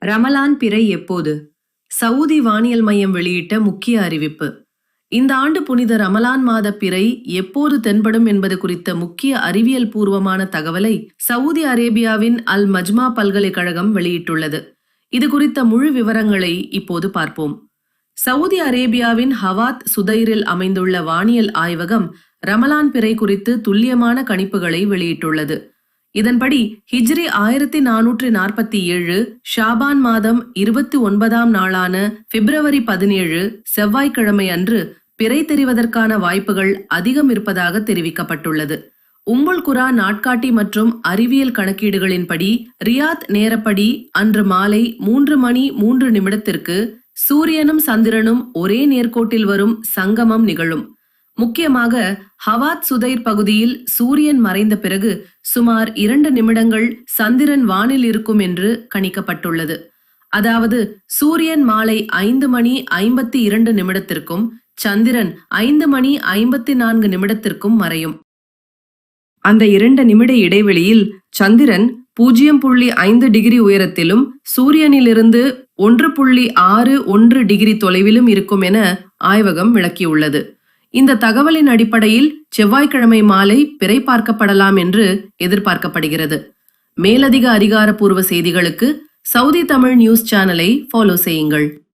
ரமலான் பிறை எப்போது? சவுதி வானியல் மையம் வெளியிட்ட முக்கிய அறிவிப்பு. இந்த ஆண்டு புனித ரமலான் மாத பிறை எப்போது தென்படும் என்பது குறித்த முக்கிய அறிவியல் பூர்வமான தகவலை சவுதி அரேபியாவின் அல் மஜ்மா பல்கலைக்கழகம் வெளியிட்டுள்ளது. இது குறித்த முழு விவரங்களை இப்போது பார்ப்போம். சவுதி அரேபியாவின் ஹவாத் சுதைரில் அமைந்துள்ள வானியல் ஆய்வகம் ரமலான் பிறை குறித்து துல்லியமான கணிப்புகளை வெளியிட்டுள்ளது. இதன்படி ஹிஜ்ரி 1447 ஷாபான் மாதம் 29ஆம் நாளான பிப்ரவரி 17 செவ்வாய்க்கிழமை அன்று பிறை தெரிவதற்கான வாய்ப்புகள் அதிகம் இருப்பதாக தெரிவிக்கப்பட்டுள்ளது. உம்முல் குரா நாட்காட்டி மற்றும் அறிவியல் கணக்கீடுகளின்படி ரியாத் நேரப்படி அன்று மாலை 3:03 சூரியனும் சந்திரனும் ஒரே நேர்கோட்டில் வரும் சங்கமம் நிகழும். முக்கியமாக ஹவாத் சுதைர் பகுதியில் சூரியன் மறைந்த பிறகு சுமார் 2 நிமிடங்கள் சந்திரன் வானில் இருக்கும் என்று கணிக்கப்பட்டுள்ளது. அதாவது சூரியன் மாலை 5:52 சந்திரன் 5:54 மறையும். அந்த 2 நிமிட இடைவெளியில் சந்திரன் 0.5 டிகிரி உயரத்திலும் சூரியனிலிருந்து 1.61 டிகிரி தொலைவிலும் இருக்கும் என ஆய்வகம் விளக்கியுள்ளது. இந்த தகவலின் அடிப்படையில் செவ்வாய்க்கிழமை மாலை பிறை பார்க்கப்படலாம் என்று எதிர்பார்க்கப்படுகிறது. மேலதிக அதிகாரப்பூர்வ செய்திகளுக்கு சவுதி தமிழ் நியூஸ் சேனலை ஃபாலோ செய்யுங்கள்.